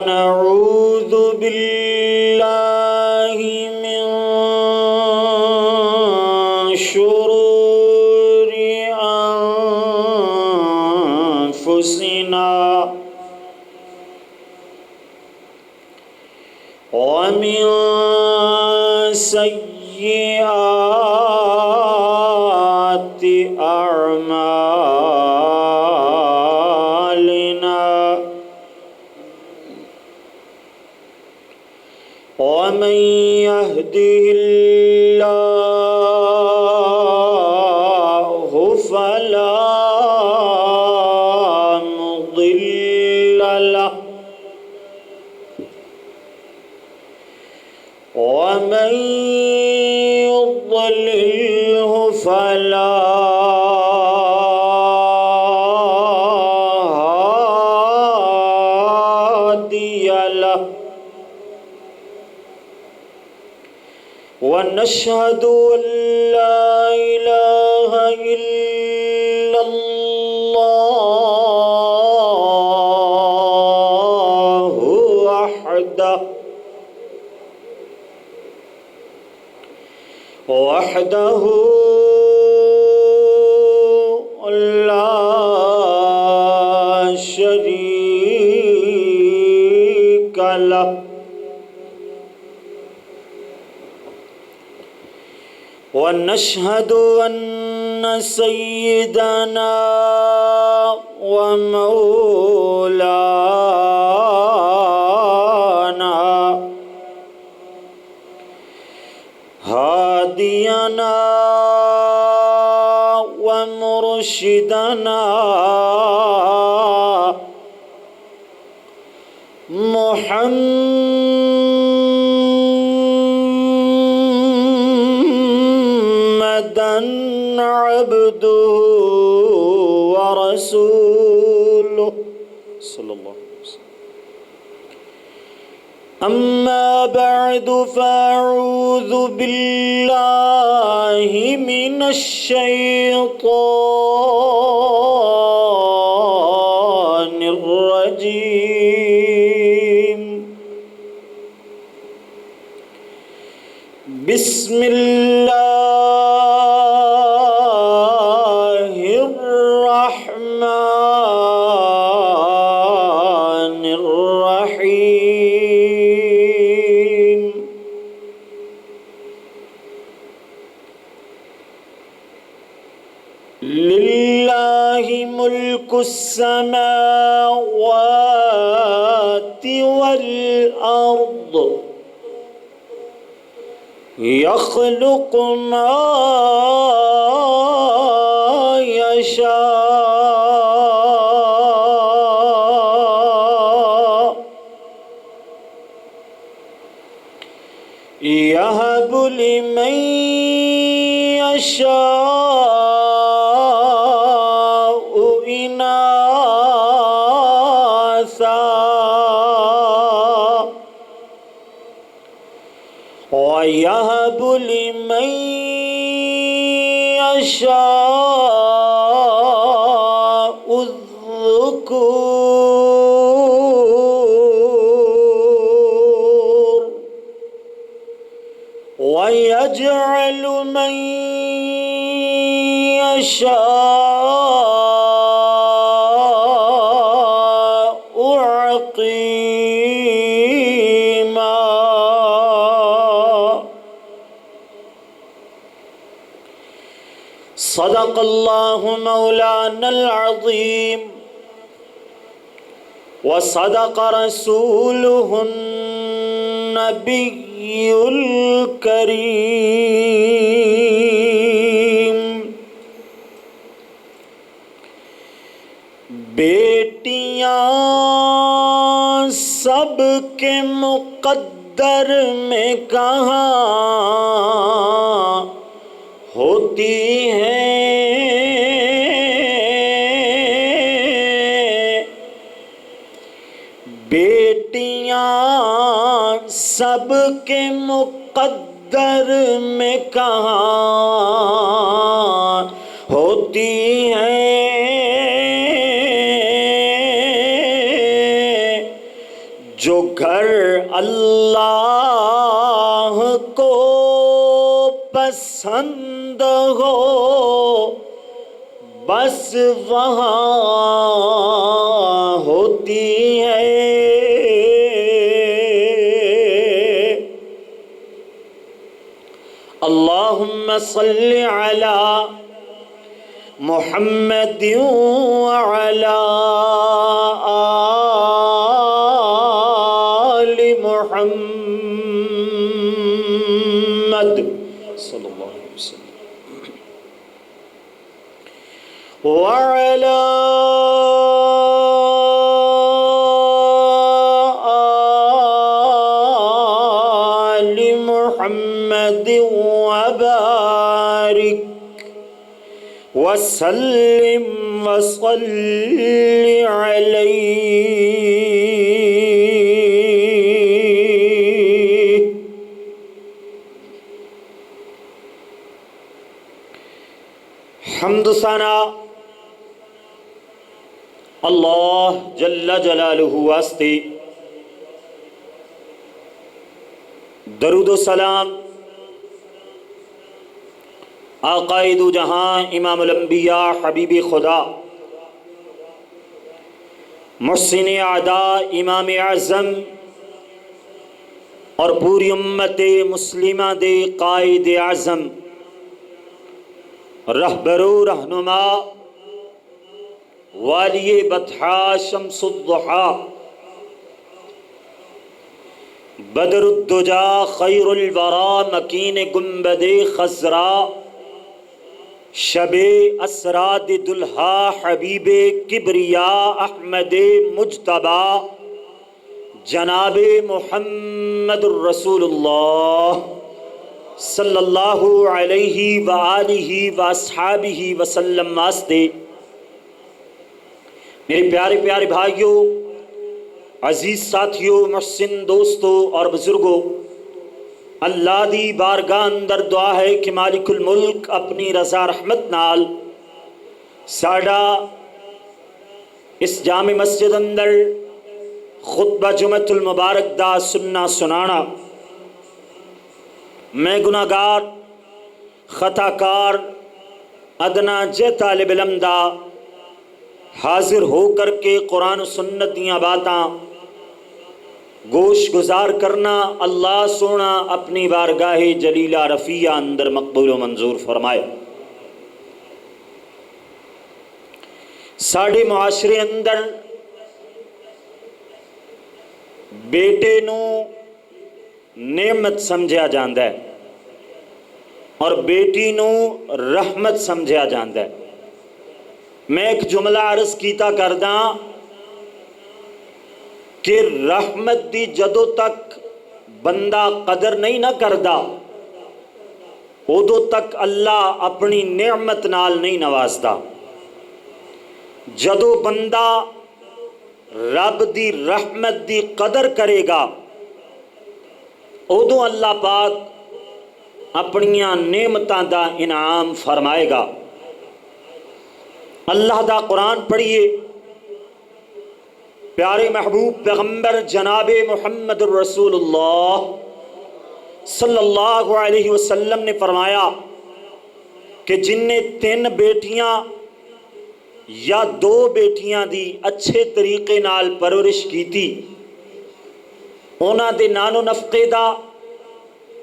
نعوذ بالله من شرور أنفسنا ومن سيئات أعمالنا ومن يهده الله فلا مضل له ومن يضلله فلا هادي له ونشهد أن لا إله إلا الله وحده لا شريك له ونشهد أن سيدنا ومولانا هادينا ومرشدنا محمدًا عبده ورسوله صلى الله عليه وسلم. أما بعد فأعوذ بالله من الشيطان الرجيم. بسم الله الرحمن الرحيم. لله ملك السماوات والأرض يخلق ما يشاء يهب لمن يشاء إناثا ويهب لمن يشاء الذكور ويجعل من يشاء عقيما. صدق الله مولانا العظيم وصدق رسوله النبي الكريم. بیٹیاں سب کے مقدر میں کہاں ہوتی ہیں، بیٹیاں سب کے مقدر میں کہاں ہوتی ہیں، جو گھر اللہ کو پسند ہو بس وہاں ہوتی ہے. اللہم صل علی محمد وعلی آل محمد صلی اللہ علیہ وسلم وعلی آل محمد وبارک وسلم وصل علیہ. حمد و ثنا اللہ جل جلالہ واسطے، درود و سلام آقائے دو جہاں امام الانبیاء حبیب خدا محسن اعداء امام اعظم اور پوری امت مسلمہ دے قائد اعظم رہبر و رہنما والی بطحا شمس الضحا بدر الدجا خیر الورا مکین گنبد خضرا شب اسراد دلہا حبیب کبریا احمد مجتبی جناب محمد الرسول اللہ صلی اللہ علیہ وآلہ واصحابہ وسلم واسطے. میرے پیارے پیارے بھائیوں، عزیز ساتھیوں، محسن دوستوں اور بزرگوں، اللہ دی بارگاہ اندر دعا ہے کہ مالک الملک اپنی رضا رحمت نال ساڈا اس جامع مسجد اندر خطبہ جمعۃ المبارک دا سننا سنانا. میں گناہگار خطا کار ادنا جے طالب علم دا حاضر ہو کر کے قرآن و سنت دیاں باتاں گوش گزار کرنا اللہ سونا اپنی بارگاہ جلیلہ رفیع اندر مقبول و منظور فرمائے. ساڑھے معاشرے اندر بیٹے نو نعمت سمجھا جاندہ ہے اور بیٹی نو رحمت سمجھا جاندہ ہے. میں ایک جملہ عرض کیتا کرداں کہ رحمت دی جدو تک بندہ قدر نہیں نہ کردا ادو تک اللہ اپنی نعمت نال نہیں نوازدا. جدو بندہ رب دی رحمت دی قدر کرے گا ادو اللہ پاک اپنیاں نعمتاں دا انعام فرمائے گا. اللہ دا قرآن پڑھیے، پیارے محبوب پیغمبر جناب محمد الرسول اللہ صلی اللہ علیہ وسلم نے فرمایا کہ جن نے 3 بیٹیاں یا 2 بیٹیاں دی اچھے طریقے نال پرورش کی تھی، اونا دے نانو نفقے دا،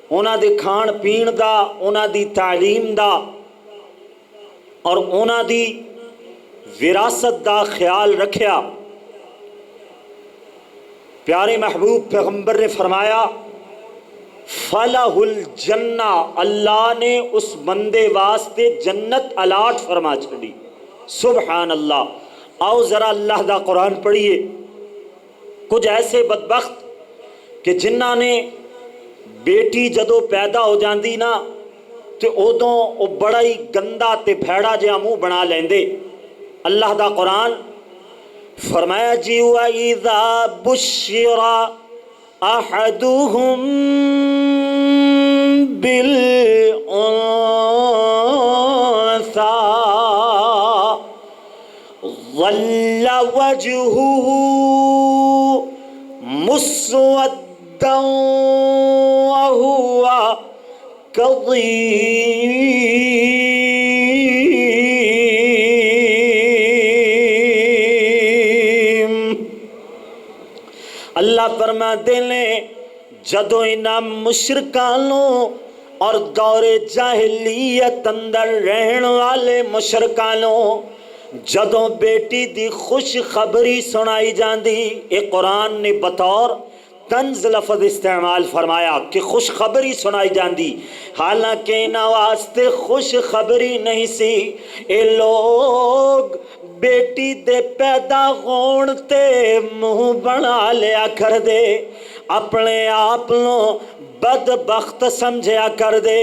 اونا دے کھان پین دا، اونا دی تعلیم دا اور اونا دی وراثت دا خیال رکھیا. پیارے محبوب پیغمبر نے فرمایا فَلَهُ الْجَنَّةُ، اللہ نے اس بندے واسطے جنت الاٹ فرما چھڑی. سبحان اللہ. آؤ ذرا اللہ دا قرآن پڑھیے. کچھ ایسے بدبخت کہ جنہاں نے بیٹی جدو پیدا ہو جاندی نا تے ادوں او بڑا ہی گندا تے بھیڑا جہا منہ بنا لیندے. اللہ دا قرآن فرمایا جی وَإِذَا بُشِّرَ أَحَدُهُم بِالْأُنثَى ظَلَّ وَجْهُهُ مسودا وهو كظيم۔ اللہ فرماتے ہیں جدو انہاں مشرکانوں اور دور جاہلیت اندر رہن والے مشرکانوں جدوں بیٹی دی خوش خبری سنائی جاندی، اے قرآن نے بطور طنز لفظ استعمال فرمایا کہ خوش خبری سنائی جاندی، حالانکہ انہاں واسطے خوش خبری نہیں سی۔ اے لوگ بیٹی دے پیدا ہون تے منہ بنا لیا کر دے، اپنے آپ نو بدبخت سمجھیا کر دے،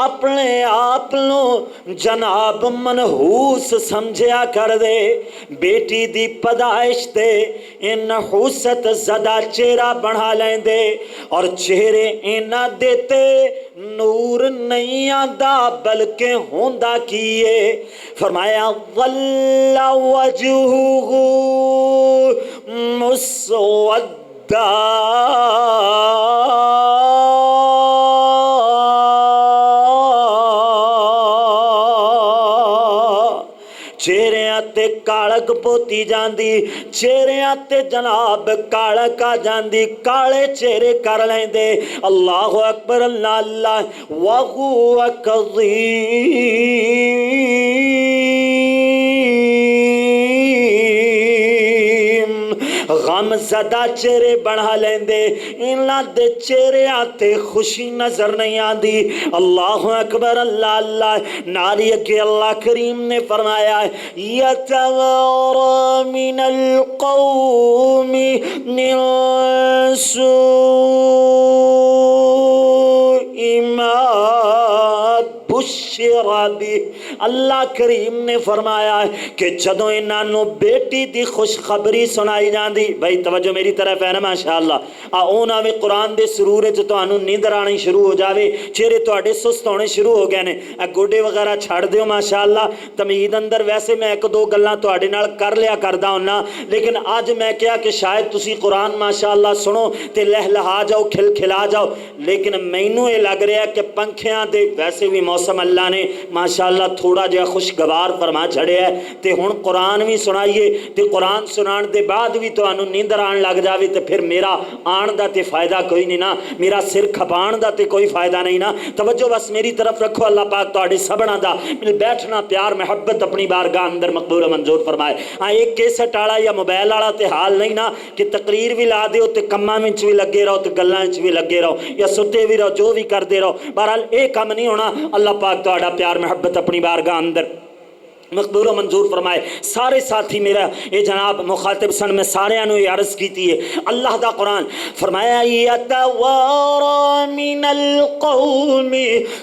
اپنے آپ نو جناب منحوس سمجھیا کر دے۔ بیٹی دی پیدائش تے نحوست زدہ چہرہ بڑھا لیں دے، اور چہرے اینا دیتے نور نہیں آدھا بلکہ ہوندہ کیے۔ فرمایا ظل وجہہ مسودہ، چہریاں تے کالک پوتی جاندی، چہریاں تے جناب کالک آ جاندی، کالے چہرے کر لیں دے۔ اللہ اکبر، اللہ اللہ، وَهُوَ كَظِيمٌ، غم زدہ چہرے بڑھا لیں دے، انہاں دے چہرے آتے خوشی نظر نہیں آندی۔ اللہ اکبر، اللہ اللہ، ناری کے اللہ کریم نے فرمایا يَتَوَارَى مِنَ الْقَوْمِ مِنْ سُوءِ مَا بُشِّرَ بِهِ۔ اللہ کریم نے فرمایا کہ جدوں انہاں نو بیٹی دی خوشخبری سنائی جاندی، بھائی توجہ میری طرف ہے نا ماشاءاللہ، اونا میں قرآن دے سرورے جو تو نیندر آنی شروع ہو جاوے، چہرے تو اڈے سست ہونے شروع ہو گئے نے، گوڈے وغیرہ چھاڑ دیو ماشاءاللہ۔ تمہید اندر ویسے میں ایک دو گلاں تو اڈے نال کر لیا کردا ہونا، لیکن آج میں کیا کہ شاید تسی قرآن ماشاءاللہ سنو تے لہلہا جاؤ، کھل کھلا جاؤ، لیکن مینوں یہ لگ رہا ہے کہ پنکھیاں دے ویسے بھی موسم اللہ نے ماشاءاللہ تھوڑا جہا خوشگوار فرما چھڑے ہے، تے ہن قرآن بھی سنائیے تے قرآن سنان دے بعد بھی تو نیندر آن لگ جاوے تے پھر میرا آن دا تے فائدہ کوئی نہیں نا، میرا سر کھپان دا تے کوئی فائدہ نہیں نا۔ توجہ بس میری طرف رکھو، اللہ پاک تواڈے سبنا دا بیٹھنا پیار محبت اپنی بارگاہ اندر مقبول و منظور فرمائے۔ ہاں ایک کیسٹ والا یا موبائل والا تے حال نہیں نا کہ تقریر بھی لا دیو تے کماں وچ بھی لگے رہو تے گلاں وچ بھی لگے رہو یا ستے بھی رہو، جو بھی کردے رہو، بہرحال اے کم نہیں ہونا۔ اللہ پاک تواڈا پیار محبت اپنی بارگاہ اندر مقبول و منظور فرمائے۔ سارے ساتھی میرا یہ جناب مخاطب سن، میں سارے انو یہ عرض کیتی ہے، اللہ دا قرآن فرمایا یتوارا من القوم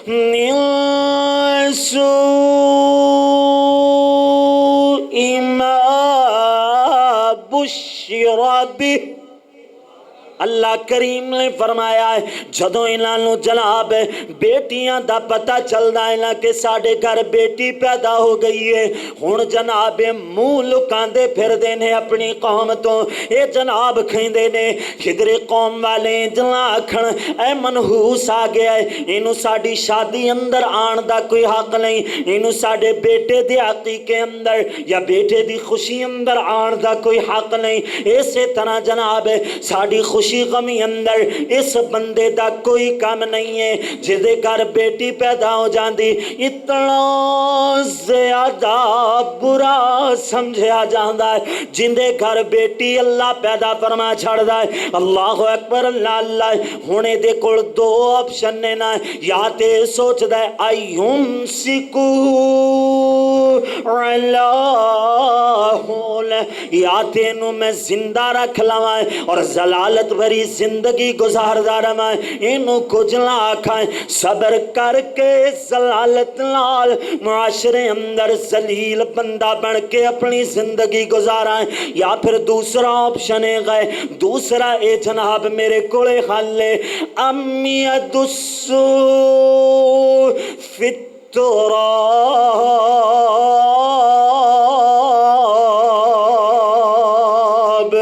من سوء ما بشر به۔ اللہ کریم نے فرمایا ہے جدوں انہاں نو جناب بیٹیاں دا پتہ چلدا ہے کہ ساڈے گھر بیٹی پیدا ہو گئی ہے، ہن جناب منہ لکاندے پھر دے نے اپنی قوم تو، اے جناب کھیندے نے خضر قوم والے جلا آکھن اے منحوس آ گیا ہے، اینو ساڈی شادی اندر آن دا کوئی حق نہیں، اینو ساڈے بیٹے دے عقیقے اندر یا بیٹے دی خوشی اندر آن دا کوئی حق نہیں۔ اسی طرح جناب ساڈی خوشی غمی اندر اس بندے دا کوئی کام نہیں ہے جدے گھر بیٹی پیدا ہو جاندی اتنا زیادہ برا سمجھا جاندا ہے جندے گھر بیٹی اللہ پیدا فرما چھڑ دا ہے۔ اللہ اکبر، اللہ اللہ۔ ہونے دے کول دو آپشن نے نا، یا تے سوچ دا ہے ایہم سکو علاہول، یا تینو میں زندہ رکھ لواں اور زلالت بھری زندگی گزار دارما، انو کچھ نہ آکھائیں، صبر کر کے زلالت نال معاشرے اندر ذلیل بندہ بن کے اپنی زندگی گزارائیں، یا پھر دوسرا آپشن ہے، دوسرا اے جناب میرے کولے حل ہے، امیت السوء فی التراب،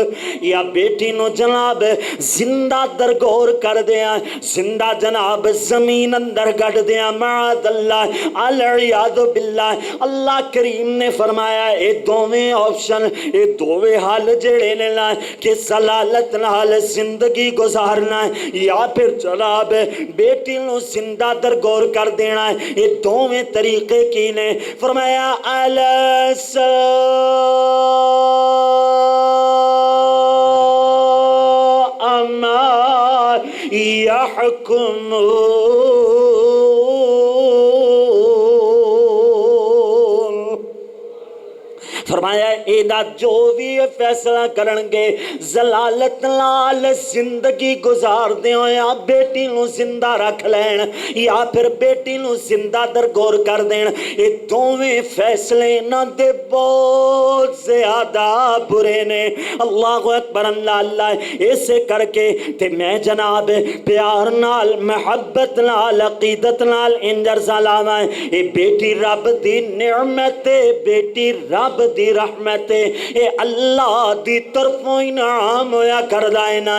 یا بیٹی نو جناب زندہ درگور کر دیا، زندہ جناب زمین اندر گڑ دیا، معاذ اللہ العیاذ باللہ۔ اللہ کریم نے فرمایا اے دوویں آپشن، اے دوویں حال جڑے نے نا کہ ضلالت نال زندگی گزارنا ہے یا پھر جناب بیٹی نو زندہ درگور کر دینا ہے، یہ دوویں طریقے کی نے۔ فرمایا الیسا اما یحکمون، فرمایا ایدہ جو بھی فیصلہ کرنگے زلالت نال زندگی گزار دیوں یا بیٹی نو زندہ رکھ لین یا پھر بیٹی نو زندہ درگور کر دین، یہ دوویں فیصلے نہ دے بہت زیادہ برے نے۔ اللہ اکبر، اللہ اللہ۔ اسے کر کے تے میں جناب پیار نال محبت نال عقیدت نال انجر سلام ہے، اے بیٹی رب دی نعمت، بیٹی رب دی رحمت، اے اللہ دی طرفوں انعام ہویا کر دائنا۔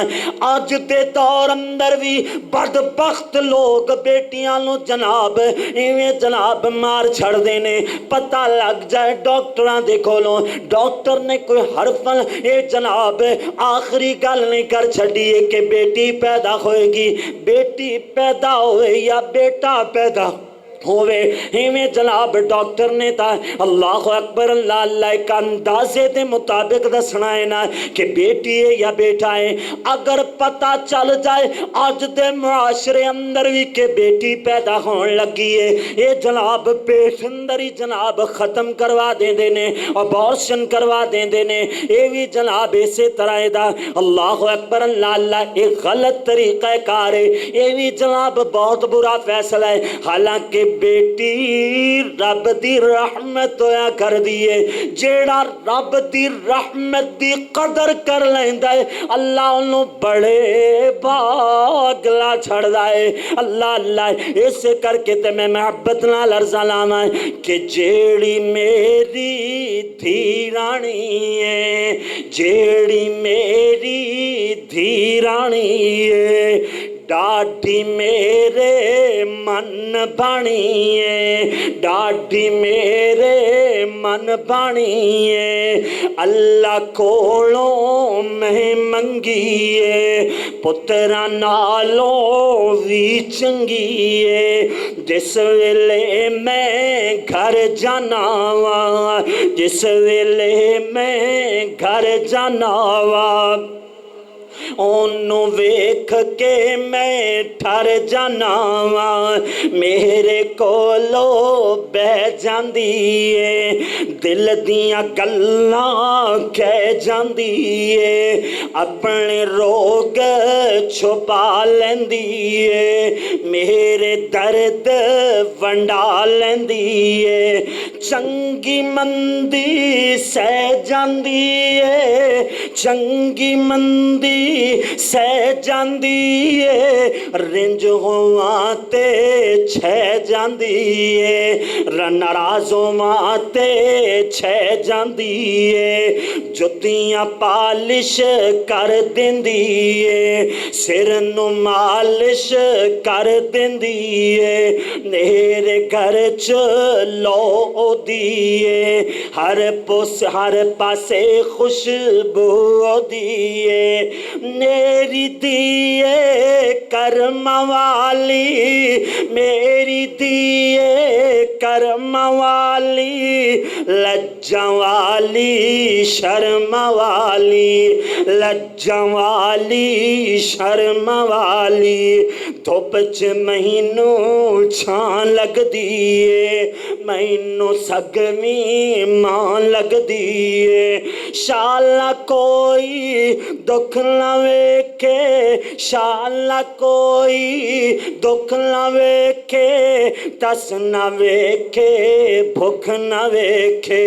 آج دے دور اندر بھی بدبخت لوگ بیٹیاں نو جناب ایویں جناب مار چھڑ دینے، پتہ لگ جائے ڈاکٹراں دے کولوں، ڈاکٹر نے کوئی حرف اے جناب آخری گل نہیں کر چھڑیے کہ بیٹی پیدا ہوئے گی، بیٹی پیدا ہوئے یا بیٹا پیدا ہوئے، ہمیں جناب ڈاکٹر نے تا اللہ اکبر اللہ اللہ ایک اندازے دے مطابق دسنا ہے نا کہ بیٹی ہے یا بیٹا ہے۔ اگر پتہ چل جائے آج دے معاشرے اندر بھی کہ بیٹی پیدا ہون لگی ہے، یہ جناب پیٹ اندر ہی جناب ختم کروا دیں دینے، ابارشن کروا دیں دینے، یہ بھی جناب اسی طرح دا اللہ اکبر اللہ اللہ ایک غلط طریقہ کار ہے، یہ بھی جناب بہت برا فیصلہ ہے۔ حالانکہ بیٹی رب دی رحمت ہویا کر دیئے، جیڑا رب دی رحمت دی قدر کر لیندہ ہے اللہ انہوں بڑے باگلا چھڑ دائے۔ اللہ اللہ اسے کر کے تے میں محبت نہ لرزالام ہے کہ جیڑی میری دھیرانی ہے، جیڑی میری دھیرانی ہے، ڈاڈی میرے من بانی ہے، ڈاڈی میرے من بانی ہے، اللہ کولوں میں منگی ہے، پترا نالوں بھی چنگی ہے، جس ویلے میں گھر جانا وا، جس ویلے میں گھر جانا وا، انہوں ویکھ کے میں ٹھر جانا وا، میرے کولو بہ جاندی ہے، دل دیاں گلاں کہہ جاندی ہے، اپنے روگ چھپا لیندی ہے، میرے درد ونڈا لیندی ہے، چنگی مندی سہ جاندی ہے، چنگی مندی سہ جاندی ہے، رنج ہوا تے چھے جاندی ہے، ناراض ہوا تے چھے جاندی ہے، جتیاں پالش کر دیندی ہے، سر نو مالش کر دیندی ہے، میرے گھر چلو دیئے، ہر پاسے خوشبو دیئے، میری دیئے کرم والی، میری دیئے کرم والی، لجاں والی شرم والی، لجاں والی شرم والی، دھوپ چ مہینوں چھان لگ دیئے، مہینوں سگمی ماں لگ دیئے، شالا کوئی دکھ نہ ویکھے، شالا کوئی دکھ نہ ویکھے، تس نہ ویکھے بھوک نہ ویکھے،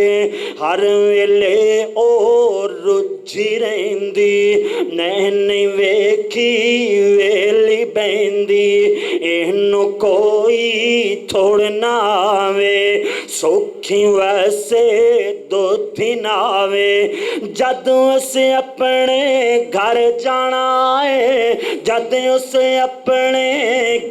ہر ویلے او رجھی رہندی، نہیں ویکھی ویلی بہندی، اینو کوئی تھوڑ نہ آوے، سکھی ویسے دو دن آوے، جد اسے اپنے گھر جانا ہے، جد اسے اپنے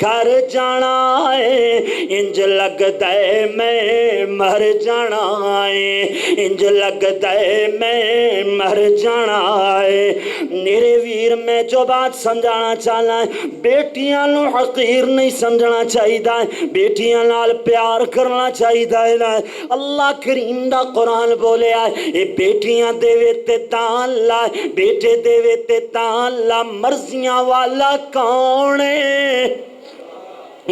گھر جانا ہے، انج لگدا ہے میں مر جانا ہے، انج لگدا ہے میں مر جانا ہے۔ میرے ویر میں جو بات سمجھانا چاہنا ہے، بیٹیاں نو حقیر نہیں سمجھنا چاہیے، بیٹیاں نال پیار کرنا چاہیے۔ اللہ کریم دا قرآن بولے آئے اے بیٹیاں دیوے تے تاں اللہ، بیٹے دیوے تے تاں اللہ، مرضیاں والا کون ہے؟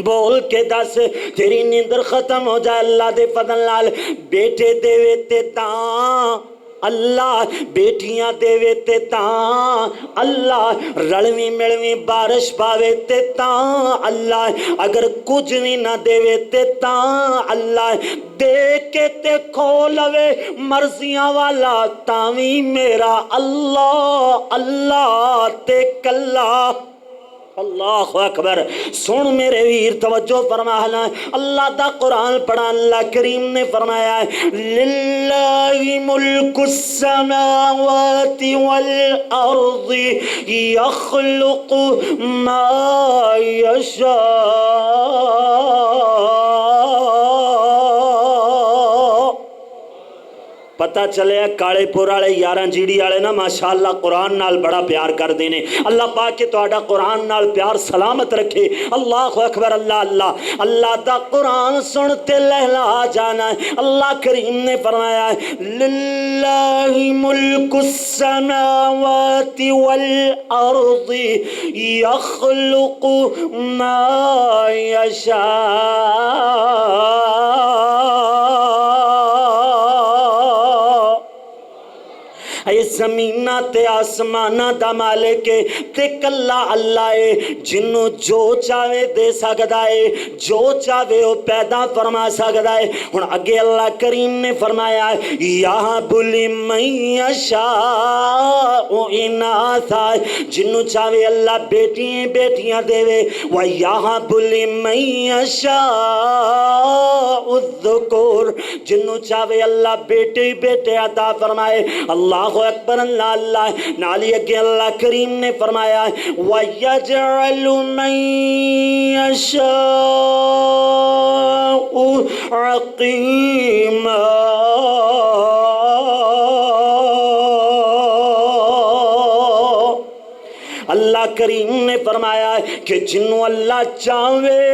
بول کے دس، تیری نیندر ختم ہو جائے اللہ دے فضل نال۔ بیٹے دیوے تے تاں اللہ، بیٹیاں دیوے تے تاں اللہ، رلویں ملویں بارش پاوے تے تاں اللہ، اگر کچھ بھی نہ دیوے تے تاں اللہ، دے کے تے کھولوے مرضیاں والا تاویں میرا اللہ اللہ تے کلا۔ اللہ اکبر۔ سن میرے ویر توجہ فرمانا، اللہ دا قرآن پڑھا، اللہ کریم نے فرمایا ہے للہ ملک السماوات والارض یخلق ما یشاء۔ پتہ چلے کالے پور والے یاراں جیڑی والے نا ماشاءاللہ قرآن نال بڑا پیار کر دینے۔ اللہ پاک کے تہاڈا قرآن نال پیار سلامت رکھے۔ اللہ اکبر۔ اللہ اللہ اللہ دا قرآن سنتے لہلا جانا ہے۔ اللہ کریم نے فرمایا ہے للہ ملک السماوات والارض یخلق ما یشاء۔ اے زمینہ تے آسمانہ دا مالک ہے تے کلا اللہ ہے، جنوں جو چاہے دے سکدا ہے، جو چاہے وہ پیدا فرما سکدا ہے۔ ہن اگے اللہ کریم نے فرمایا ہے یہب لمن یشاء اناثا، جنوں چاہے اللہ بیٹیاں بیٹیاں دے، ویہب لمن یشاء الذکور، جنوں چاہے اللہ بیٹے بیٹے عطا فرمائے۔ اللہ اکبر۔ اللہ اللہ نالی اگے اللہ کریم نے فرمایا وَيَجْعَلُ مَن يَشَاءُ عَقِيمًا۔ اللہ کریم نے فرمایا ہے کہ جنوں اللہ چاہے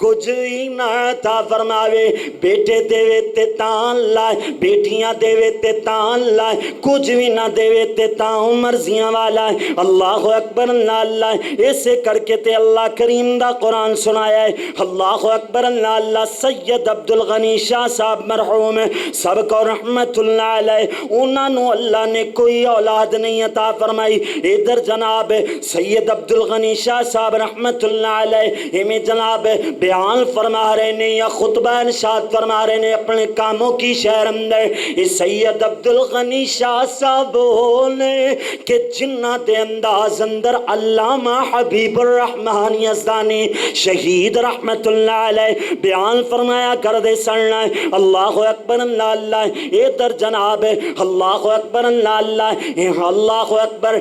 کچھ ہی نہ عطا فرماوے، بیٹے دیوے تے تاں اللہ، بیٹیاں دیوے تے تاں اللہ، کچھ بھی نہ دیوے تے تاں مرضیاں والا ہے۔ اللہ اکبر۔ اللہ اللہ ایسے کر کے تے اللہ کریم دا قرآن سنایا ہے۔ اللہ اکبر۔ اللہ اللہ سید عبدالغنی شاہ صاحب مرحوم سب کو رحمت اللہ علیہ، انہاں نو اللہ نے کوئی اولاد نہیں عطا فرمائی۔ ادھر جناب سید عبدالغنی شاہ صاحب رحمت اللہ علیہ ہمیں جناب بیان فرما رہے نے یا خطبہ ارشاد فرما رہے نے اپنے کاموں کی شہر اندر۔ اس سید عبدالغنی شاہ صاحب بولے کہ جنہ دے انداز اندر علامہ حبیب الرحمن یزدانی شہید رحمت اللہ علیہ بیان فرمایا کر دے سننا۔ اللہ اکبر۔ اللہ اللہ ادھر جناب اللہ اکبر۔ اللہ اللہ اللہ اکبر۔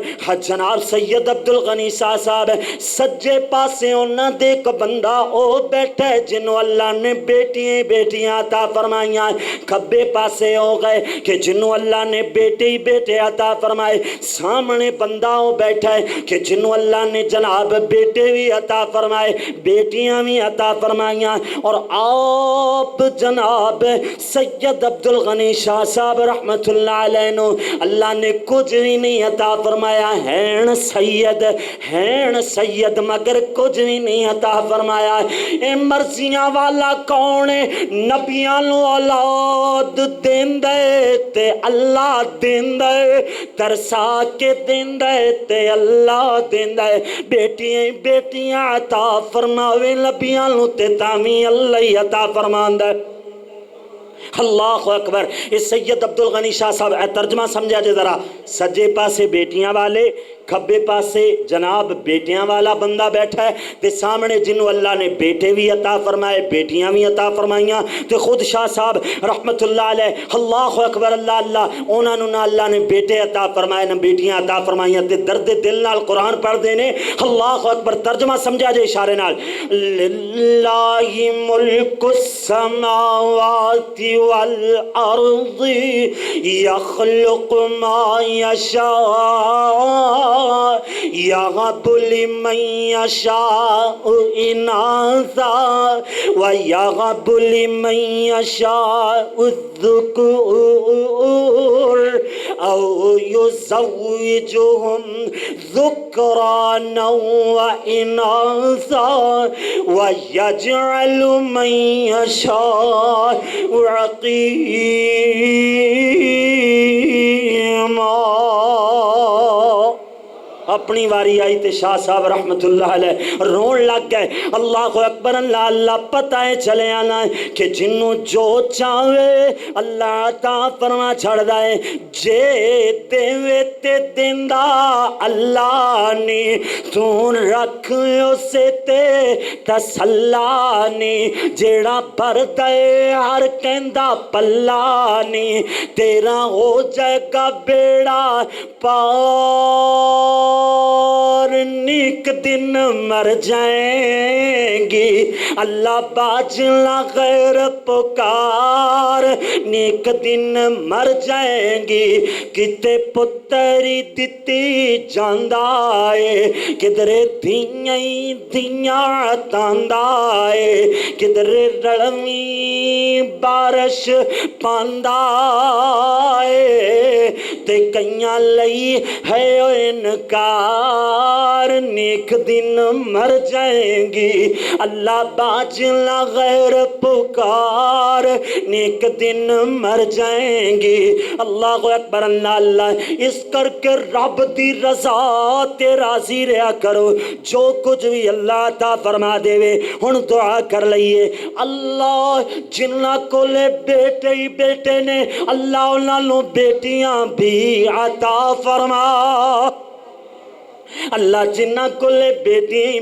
جناب سید عبدالغنی شاہ صاحب سجے پاسے انہاں دے ایک بندہ او بیٹھے جنہوں اللہ نے بیٹیاں بیٹیاں عطا فرمائیاں، کھبے پاسے ہو گئے کہ جنہوں اللہ نے بیٹے ہی بیٹے عطا فرمائے، سامنے بندہ ہو بیٹھا ہے کہ جنہوں اللہ نے جناب بیٹے بھی عطا فرمائے بیٹیاں بھی عطا فرمائیاں۔ اور آپ جناب سید عبدالغنی شاہ صاحب رحمت اللہ علیہ نو اللہ نے کچھ بھی نہیں عطا فرمایا، ہیں سید مگر کچھ بھی نہیں عطا فرمایا۔ اے مرضیاں والا کون ہے؟ نبیاں نو اولاد دیندے تے اللہ دیندے، ترسا کے دیندے تے اللہ دیندے، بیٹیاں بیٹیاں عطا فرماوے نبیاں نو تے تاویں اللہ عطا فرماندا۔ اللہ اکبر۔ اس سید عبدالغنی شاہ صاحب ترجمہ سمجھا جے ذرا، سجے پاسے بیٹیاں والے کھبے پاسے جناب بیٹیاں والا بندہ بیٹھا ہے تے سامنے جنوں اللہ نے بیٹے بھی عطا فرمائے بیٹیاں بھی عطا فرمائیاں تے خود شاہ صاحب رحمت اللہ علیہ اللہ اکبر اللہ اللہ انہاں نوں نہ اللہ نے بیٹے عطا فرمائے نہ بیٹیاں عطا فرمائیاں تے درد دل نال قرآن پڑھ دے نے اللہ اکبر ترجمہ سمجھا جے اشارے نال للہ ملک السماوات والارض یخلق ما یشاء یغب لمن یشاء اناثا ویغب لمن یشاء الذکور او یزوجہم ذکرانا واناثا ویجعل من یشاء عقیما۔ اپنی واری آئی تے شاہ صاحب رحمت اللہ علیہ رون لگ گئے اللہ اکبر اللہ اللہ پتہ ہے چلے آنا ہے کہ جنوں جو چاہے اللہ عطا فرما چھڑ دائے جے دیوے تے دیندہ اللہ نی تون رکھ اسے تے تسلا نی جیڑا بھر دے ہر کہندہ پلا نی تیرا ہو جائے گا بیڑا اور نیک دن مر جائیں گی اللہ باجلا غیر پکار نیک دن مر جائیں گی کتے پتری دتی جاندائے کدرے دھیاں دھیاں تاندائے کدرے رڑمی بارش پاندائے تے کئیاں لئی ہے انکار نیک دن مر جائیں گی اللہ باجلا غیر پکار نیک دن مر جائیں گی اللہ اکبر اللہ اللہ اس کر کے رب دی رضا تے راضی رہا کرو جو کچھ بھی اللہ عطا فرما دے وے ہن دعا کر لئیے اللہ جنہ کو لے بیٹے ہی بیٹے نے اللہ انہاں نوں بیٹیاں بھی عطا فرما اللہ جنہ کو لے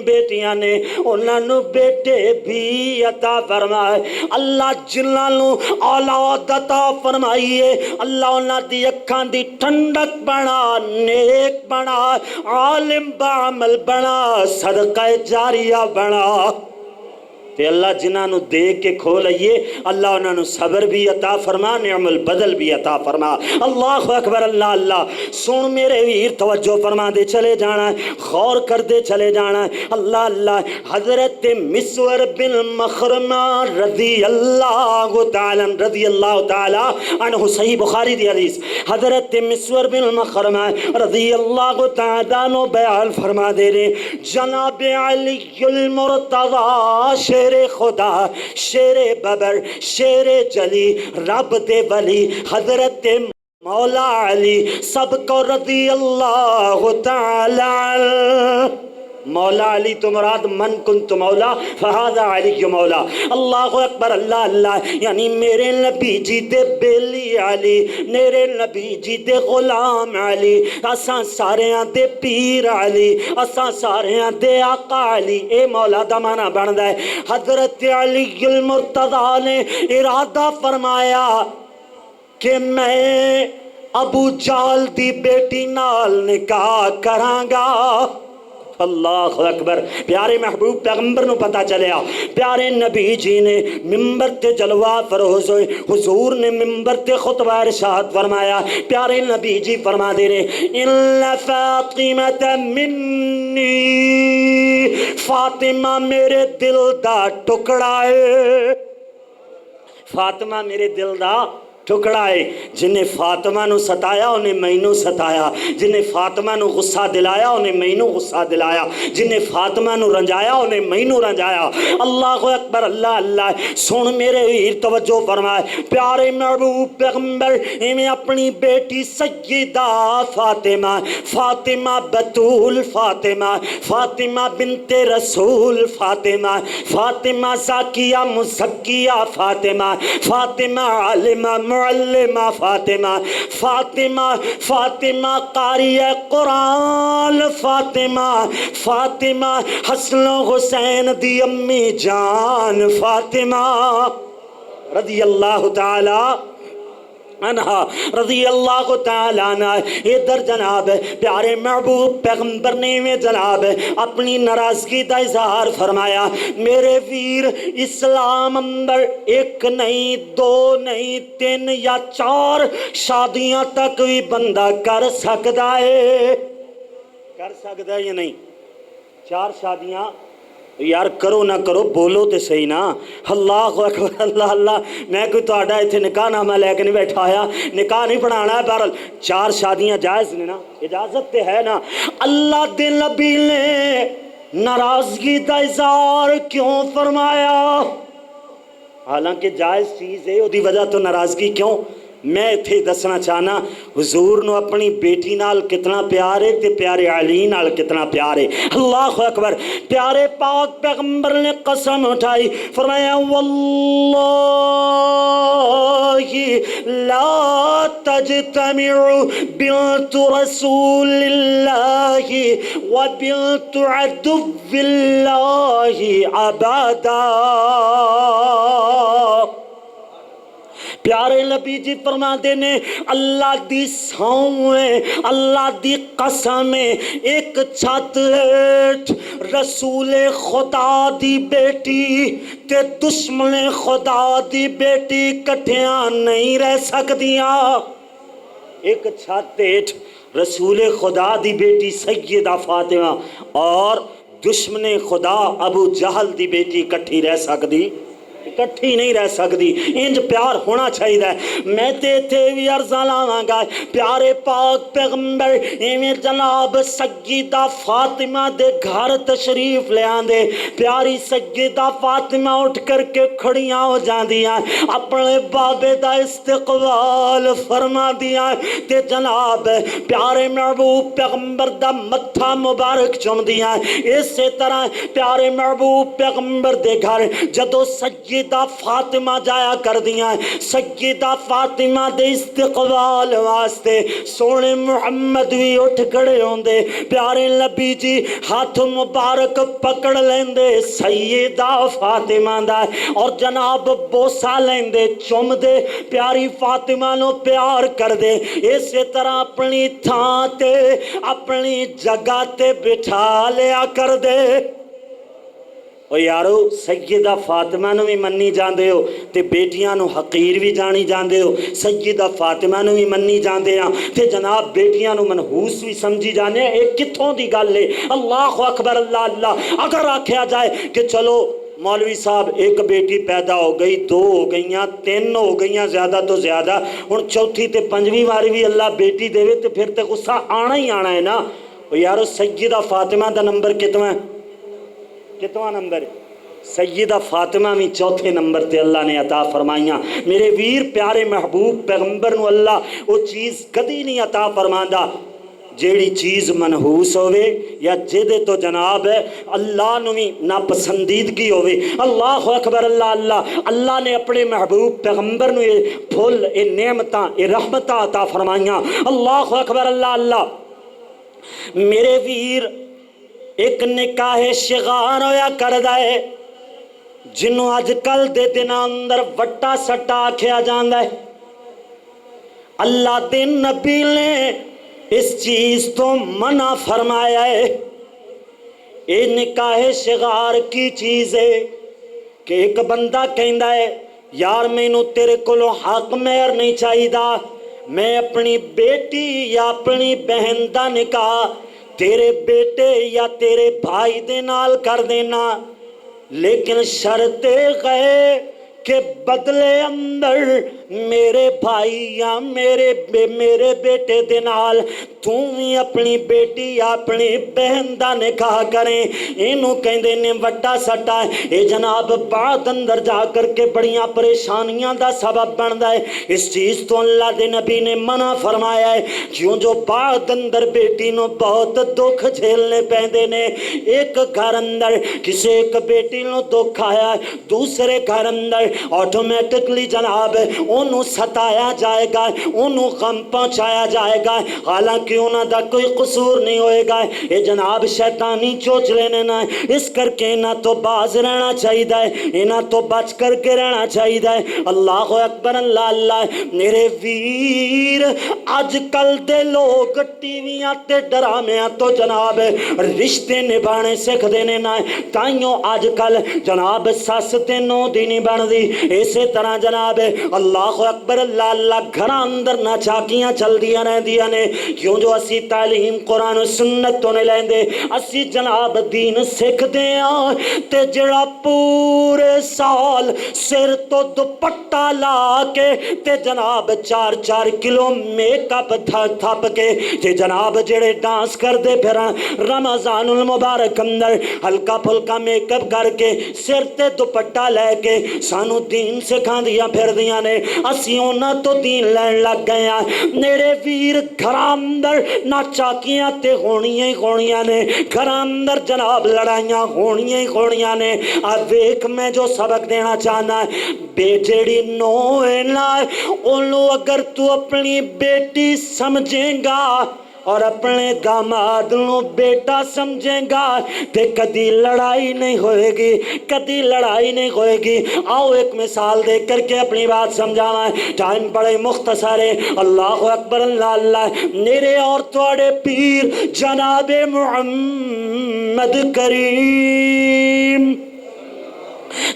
بیٹیاں نے انہاں نوں بیٹے بھی عطا فرمائے اللہ جنہ نوں اولاد عطا فرمائیے اللہ انہاں دی اکھاں دی ٹھنڈک بنا نیک بنا عالم بعمل بنا صدقہ جاریہ بنا تے اللہ جنہاں نو دے کے کھو لئیے اللہ انہاں نو صبر بھی عطا فرما نعم البدل بھی عطا فرما اللہ اکبر اللہ اللہ سن میرے ویر توجہ فرما دے چلے جانا ہے غور کر دے چلے جانا ہے اللہ اللہ حضرت مسور بن مخرمہ رضی اللہ تعالی عنہ صحیح بخاری دی حدیث حضرت مسور بن مخرمہ رضی اللہ تعالی عنہ بیان فرما دے رہے جناب علی المرتضی شیر خدا شیر ببر شیر جلی رب دے ولی حضرت مولا علی سب کو رضی اللہ تعالی مولا علی تو مراد من کنت مولا فہذا علی مولا اللہ اکبر اللہ اللہ یعنی میرے نبی جی دے بیلی علی میرے نبی جی دے غلام علی اساں ساریاں دے پیر علی اساں ساریاں دے آقا علی اے مولا دا معنی بندا ہے حضرت علی المرتضی نے ارادہ فرمایا کہ میں ابو جال دی بیٹی نال نکاح کراں گا اللہ اکبر پیارے محبوب پیغمبر نو پتا چلیا پیارے نبی جی نے ممبر تے جلوہ فروز ہوئے حضور نے ممبر تے خطبہ ارشاد فرمایا پیارے نبی جی فرما دے رہے ان فاطمہ منی فاطمہ میرے دل دا ٹکڑا ہے فاطمہ میرے دل دا ٹکڑا ہے جنہیں فاطمہ نو ستایا انہیں مینوں ستایا جنہیں فاطمہ نو غصہ دلایا انہیں مینوں غصہ دلایا جنہیں فاطمہ نو رنجایا انہیں مینوں رنجایا اللہ اکبر اللہ اللہ سن میرے ویر توجہ فرمائے پیارے محبوب پیغمبر میں اپنی بیٹی سیدہ فاطمہ فاطمہ بتول فاطمہ فاطمہ بنت رسول فاطمہ فاطمہ زاکیہ مزکیہ فاطمہ فاطمہ عالمہ المعلمہ فاطمہ، فاطمہ فاطمہ قاری قرآن، فاطمہ فاطمہ حسن و حسین دی امی جان، فاطمہ رضی اللہ تعالی عنہا، رضی اللہ تعالیٰ عنہ۔ ادھر جناب پیارے محبوب پیغمبر نے میں جناب اپنی ناراضگی دا اظہار فرمایا، میرے ویر اسلام اندر ایک نہیں، دو نہیں، تین یا چار شادیاں تک بھی بندہ کر سکتا ہے، کر سکتا ہے یا نہیں؟ 4 شادیاں یار کرو نہ کرو بولو تے صحیح نا، اللہ اکبر اللہ اللہ۔ میں کوئی تہاڈا ایتھے نکاح نامہ لے کے نہیں بیٹھا آیا، نکاح نہیں پڑھانا ہے، بہرحال 4 شادیاں جائز نے نا، اجازت تے ہے نا۔ اللہ دے نبی نے ناراضگی دا اظہار کیوں فرمایا؟ حالانکہ جائز چیز ہے، اودی وجہ تو ناراضگی کیوں؟ میں اتھے دسنا چاہنا حضور نو اپنی بیٹی نال کتنا پیار ہے تے پیارے علی نال کتنا پیار ہے، اللہ اکبر۔ پیارے پاک پیغمبر نے قسم اٹھائی، فرمایا واللہ لا تجتمع بنت رسول اللہ و بنت عدو اللہ ابدا۔ پیارے نبی جی فرماتے نے اللہ دی سوں ہے، اللہ دی قسم ہے، ایک چھت ہیٹھ رسول خدا دی بیٹی تے دشمن خدا دی بیٹی کٹھیاں نہیں رہ سکدیاں۔ ایک چھت ہیٹھ رسول خدا دی بیٹی سیدہ فاطمہ اور دشمن خدا ابو جہل دی بیٹی کٹھی رہ سکدی؟ کٹھی نہیں رہ سکتی، انج پیار ہونا چاہیے۔ میں تے تھے بھی عرضہ لاواں گا پیارے پاک پیغمبر ایویں جناب سیدہ فاطمہ دے گھر تشریف لے آندے، پیاری سیدہ فاطمہ اٹھ کر کے کھڑیاں ہو جاندیاں، اپنے بابے دا استقبال فرما دیاں تے جناب پیارے محبوب پیغمبر دا متھا مبارک چوم دیاں۔ اسی طرح پیارے محبوب پیغمبر دے گھر جدو سیدہ فاطمہ جایا کر دیاں، سیدہ فاطمہ دے استقبال واسطے سونے محمد بھی اٹھ کھڑے ہوندے، پیارے نبی جی ہاتھ مبارک پکڑ لیندے سیدہ فاطمہ دا اور جناب بوسا لیندے چوم دے، پیاری فاطمہ نو پیار کر دے، اسی طرح اپنی تھاں تے اپنی جگہ تے بٹھا لیا کر دے۔ او یارو سیدہ فاطمہ نو بھی منی جاندے ہو تے بیٹیاں نو حقیر بھی جانی جاندے ہو، سیدہ فاطمہ نو بھی منی جاندے ہاں تے جناب بیٹیاں نو منحوس بھی سمجھی جانے ہیں، ایک کتھوں دی گل ہے؟ اللہ اکبر اللہ اللہ۔ اگر آکھیا جائے کہ چلو مولوی صاحب ایک بیٹی پیدا ہو گئی، 2 ہو گئیاں، 3 ہو گئیاں، زیادہ تو زیادہ، ہن چوتھی تے 5ویں واری بھی اللہ بیٹی دے تے پھر تے غصہ آنا ہی آنا ہے نا۔ او یارو سیدہ فاطمہ دا نمبر کتنا ہے؟ کتنا نمبر ہے؟ سیدہ فاطمہ میں 4تھے نمبر تے اللہ نے عطا فرمائیاں۔ میرے ویر پیارے محبوب پیغمبر نو اللہ وہ چیز کدی نہیں عطا فرماندا جیڑی چیز منحوس ہوئے یا جدے تو جناب ہے اللہ نو بھی ناپسندیدگی ہوئے۔ اللہ اکبر اللہ اللہ۔ اللہ نے اپنے محبوب پیغمبر نو یہ پھول، یہ نعمتاں، یہ رحمتاں عطا فرمائیاں۔ اللہ اکبر اللہ اللہ۔ میرے ویر ایک نکاح شغار ہویا کردہ ہے جنہوں آج کل دے دن اندر وٹا سٹا آکھیا جاندہ ہے۔ اللہ دے نبی نے اس چیز تو منع فرمایا ہے۔ اے نکاح شغار کی چیز ہے کہ ایک بندہ کہندہ ہے یار میں نو تیرے کولو حق مہر نہیں چاہی دا، میں اپنی بیٹی یا اپنی بہن دا نکاح تیرے بیٹے یا تیرے بھائی دے نال کر دینا، لیکن شرط گئے کہ بدلے اندر میرے بھائی یا میرے بیٹے دے نال تم ہی اپنی بیٹی یا اپنی بہن دا نکاح کریں۔ انہوں کہندے نے وٹا سٹا ہے، اے جناب بعد اندر جا کر کے بڑیاں پریشانیاں دا سبب بندا ہے۔ اس چیز تو اللہ دے نبی نے منع فرمایا ہے، کیوں جو بعد اندر بیٹی نو بہت دکھ جھیلنے پیندے نے۔ ایک گھر اندر کسی ایک بیٹی نو دکھ آیا، دوسرے گھر اندر آٹومیٹکلی جناب انہوں ستایا جائے گا، انہوں غم پہنچایا جائے گا، حالانکہ انہوں دا کوئی قصور نہیں ہوئے گا۔ یہ جناب شیطانی چوچ لینے نہ، اس کر کے انہاں تو باز رہنا چاہیے، انہاں تو بچ کر کے رہنا چاہیے۔ اللہ اکبر، اللہ اللہ۔ میرے ویر آج کل دے لوگ ٹی ویاں تے ڈرامیاں تو جناب رشتے نبھانے سکھ دینے نہ، تائیوں آج کل جناب سس تے نو دی نہیں بن دی۔ اسی طرح جناب اللہ اکبر، اللہ اللہ، گھر اندر نہ چاکیاں چل دیا رہ دیا نے، کیوں جو اسی تعلیم قرآن و سنت تو نہیں لیندے، اسی جناب دین سکھ دیاں تے جڑا پورے سال سر تو دوپٹہ لا کے تے جناب 4 کلو میک اپ تھپ کے تے جناب جڑے ڈانس کر دے پھران رمضان المبارک اندر ہلکا پھلکا میک اپ کر کے سر تے دوپٹہ لے کے سانو دین سکھا دیا پھر دیا نے، اسی اونا تو دین لین لگ گئے ہیں۔ میرے ویر گھر اندر نہ چاکیاں تے ہونیاں ہی ہونیاں نے، گھر اندر جناب لڑائیاں ہونیاں ہی ہونیاں نے۔ اب ایک میں جو سبق دینا چاہنا ہے، بے جیڑی نو ہے نا انہوں اگر تو اپنی بیٹی سمجھیں گا اور اپنے داماد نو بیٹا سمجھیں گا تے کدی لڑائی نہیں ہوئے گی، کدی لڑائی نہیں ہوئے گی۔ آؤ ایک مثال دے کر کے اپنی بات سمجھانا ہے، ٹائم بڑے مختصر ہے۔ اللہ اکبر، اللہ اللہ۔ میرے اور تواڈے پیر جناب محمد کریم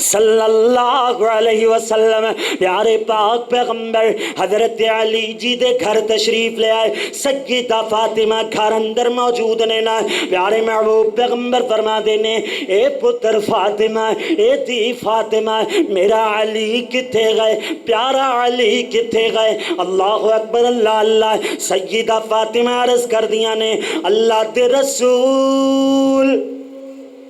صلی اللہ علیہ وسلم پیارے پاک پیغمبر حضرت علی جی دے گھر تشریف لے آئے، سیدہ فاطمہ گھر اندر موجود نے نا، پیارے محبوب پیغمبر فرما دینے، اے پتر فاطمہ، اے دی فاطمہ، میرا علی کتھے گئے، پیارا علی کتھے گئے؟ اللہ اکبر، اللہ اللہ۔ سیدہ فاطمہ عرض کر دیا نے، اللہ دے رسول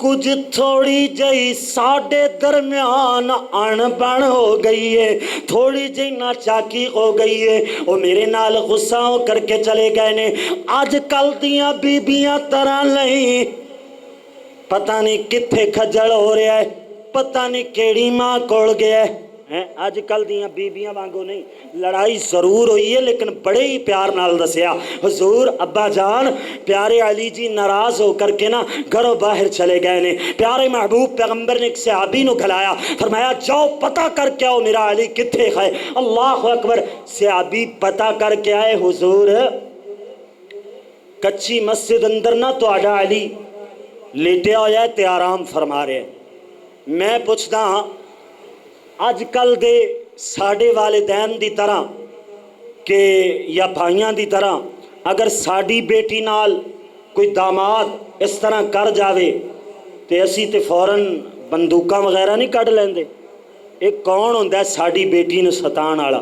کچھ تھوڑی جئی ساڑھے درمیان ان بن ہو گئی ہے، تھوڑی جئی ناچاکی ہو گئی ہے، وہ میرے نال غصہ ہو کر کے چلے گئے نے۔ آج کل دیاں بیبیاں طرح نہیں، پتہ نہیں کتھے کھجڑ ہو رہا ہے، پتہ نہیں کیڑی ماں کوڑ گیا ہے۔ آج کل دیاں بیبیاں وانگو نہیں، لڑائی ضرور ہوئی ہے لیکن بڑے ہی پیار نال دسیا، حضور ابا جان پیارے علی جی ناراض ہو کر کے نا گھروں باہر چلے گئے نے۔ پیارے محبوب پیغمبر نے ایک صحابی نو کھلایا، فرمایا جاؤ پتہ کر کے آؤ میرا علی کتھے ہے۔ اللہ اکبر، صحابی پتہ کر کے آئے، حضور کچی مسجد اندر نہ تو آڈا علی لیٹے ہو جائے تے آرام فرما رہے ہیں۔ میں پوچھتا ہاں آج کل دے ساڑھے والدین دی طرح کہ یا بھائیاں دی طرح اگر ساڑھی بیٹی نال کوئی داماد اس طرح کر جاوے تے اسی تے فوراً بندوقاں وغیرہ نہیں کٹ لیندے؟ ایک کون ہوندہ ہے ساڑھی بیٹی نو ستان آڑا؟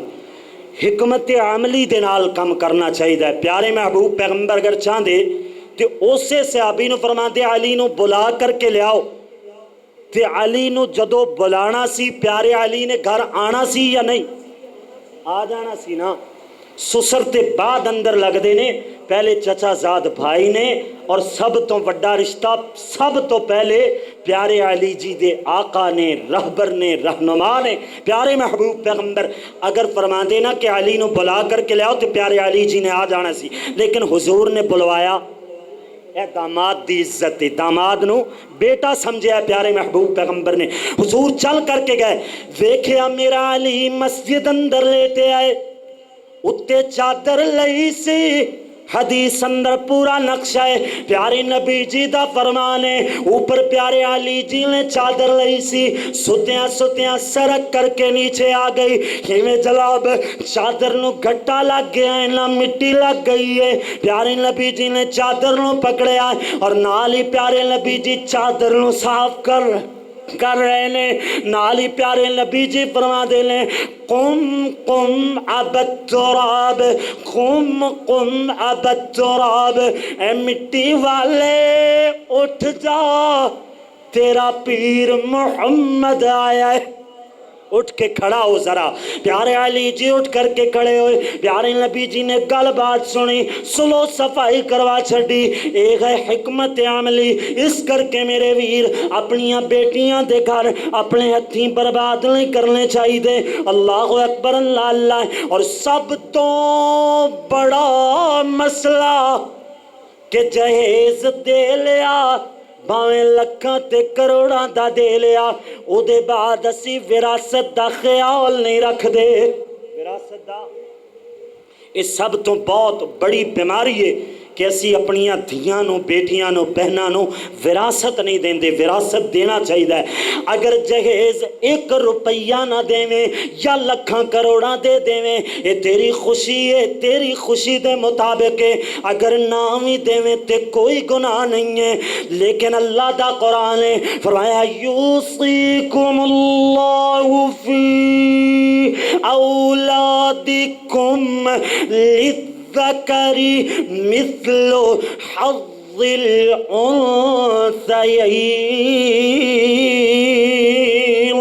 حکمت عملی دے نال کم کرنا چاہیے۔ پیارے محبوب پیغمبر اگر چاہندے تے اسے صحابی نو فرماتے علی نو بلا کر کے لے آؤ، تے علی نو جدو بلانا سی پیارے علی نے گھر آنا سی یا نہیں؟ آ جانا سی نا۔ سسر تے بعد اندر لگ دینے، پہلے چچا زاد بھائی نے، اور سب تو بڑا رشتہ سب تو پہلے پیارے علی جی دے آقا نے، رہبر نے، رہنما نے، پیارے محبوب پیغمبر اگر فرما دینا کہ علی نو بلا کر کے لے آؤ تو پیارے علی جی نے آ جانا سی، لیکن حضور نے بلوایا۔ اے داماد دی عزت، داماد نو بیٹا سمجھے ہے پیارے محبوب پیغمبر نے۔ حضور چل کر کے گئے، ویکھیا میرا علی مسجد اندر لیتے آئے، اتے چادر لئی سی، حدیث اندر پورا نقشہ ہے، پیارے نبی جی دا فرمان ہے، اوپر پیارے علی جی نے چادر لئی سی، ستیاں ستیاں سرک کر کے نیچے آ گئی، ہمیں جلاب چادر نو گھٹا لگ گیا ہے نہ مٹی لگ گئی ہے۔ پیارے نبی جی نے چادر نو پکڑے آئے اور نالی پیارے نبی جی چادر نو صاف کر رہے نے، نالی پیارے نبی جی فرما دے لیں قم قم ابا التراب، قم قم ابا التراب، اے مٹی والے اٹھ جا تیرا پیر محمد آیا ہے۔ اٹھ کے کھڑا ہو ذرا. پیارے علی جی اٹھ کر کے کھڑے ہوئے. پیارے نبی جی نے گل بات سنی, سلو صفائی کروا چھڑی. ایک ہے حکمت عملی. اس کر کے میرے ویر اپنیاں بیٹیاں دے گھر اپنے ہتھیں برباد نہیں کرنے چاہیے. اللہ اکبر اللہ اللہ. اور سب تو بڑا مسئلہ کہ جہیز دے لیا باویں لکھاں تے کروڑاں دا دے لیا, او دے بعد اسی وراثت دا خیال نہیں رکھ دے. وراثت دا اس سب تو بہت بڑی بیماری ہے کہ اسی اپنیاں دھیاں نو بیٹیاں نو بہناں نو وراثت نہیں دین دے. وراثت دینا چاہیے. اگر جہیز 1 روپیہ نہ دیویں یا لکھاں کروڑاں دے دیویں یہ تیری خوشی ہے, تیری خوشی دے مطابق ہے. اگر نہ بھی دیویں تے کوئی گناہ نہیں ہے. لیکن اللہ دا قرآن نے فرمایا یوصیکم اللہ فی اولادکم للذکری مثل حظ الانثیین.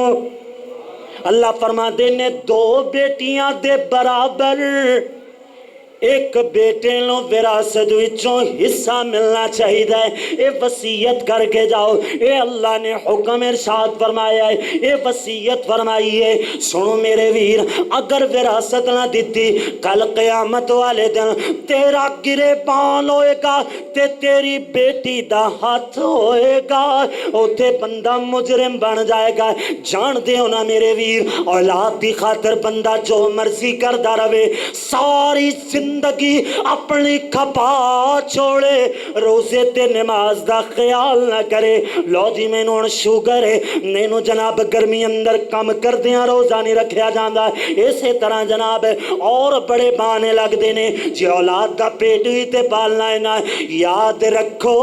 اللہ فرما دے نے 2 بیٹیاں دے برابر ایک بیٹے نو وراثت وچوں حصہ ملنا چاہیے. اے وصیت کر کے جاؤ. اے اللہ نے حکم ارشاد فرمایا ہے, اے وصیت فرمائی ہے. سنو میرے ویر, اگر وراثت نہ دیتی کل قیامت والے دن تیرا گریبان ہوئے گا تے تیری بیٹی دا ہاتھ ہوئے گا, اوتے بندہ مجرم بن جائے گا. جان دے ہونا میرے ویر, اولاد دی خاطر بندہ جو مرضی کردا رہے, ساری زندگی اپنی کھپا چھوڑے, روزے تے نماز دا خیال نہ کرے. لو جی مینوں شوگر ہے, مینوں جناب گرمی اندر کم کر دیاں روزہ نہیں رکھیا جاندا. اسی طرح جناب اور بڑے بانے لگ دے نے جی اولاد دا پیٹ ہی تے پالنا ہے نا. یاد رکھو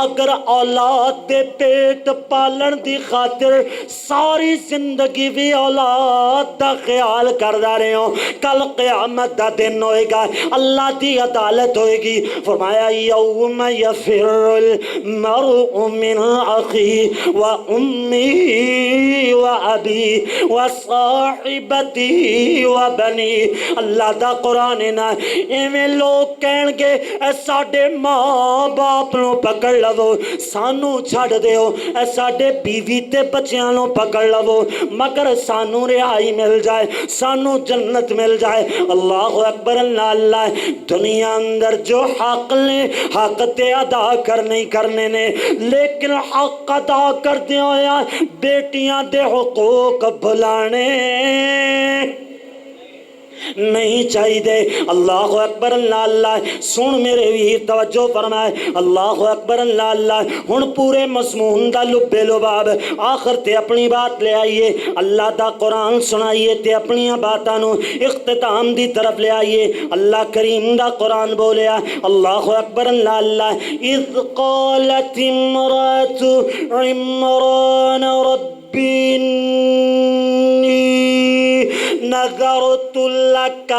اگر اولاد دے پیٹ پالن دی خاطر ساری زندگی بھی اولاد دا خیال کردا رہے ہو, کل قیامت دا دن ہوئے گا, اللہ دی عدالت ہوئے گی. فرمایا یوم یفر المرء من اخی و امی و ابی و صاحبتی و بنی. اللہ دا قرآن نا ایویں لوگ کہن گے اے ساڈے ماں باپ نو پکڑ لو, سانو چھڑ دیو, اے ساڈے بیوی تے بچیاں نو پکڑ لو, مگر سانو رہائی مل جائے, سانو جنت مل جائے. اللہ اکبر اللہ اللہ. دنیا اندر جو حق نے حق تے ادا کرنے نے, لیکن حق ادا کردے ہویا بیٹیاں دے حقوق بھلانے نہیں چاہیے. اللہ اکبر اللہ اللہ. سن میرے ویر توجہ فرمائے, اللہ اکبر اللہ اللہ. ہن پورے مضمون دا لبے لباب آخر تے اپنی بات لے آئیے, اللہ دا قرآن سنائیے تے اپنی باتاں نو اختتام دی طرف لے آئیے. اللہ کریم دا قرآن بولیا, اللہ اکبر اللہ اللہ. اذ قالت امرأت عمران ربی نذرت لك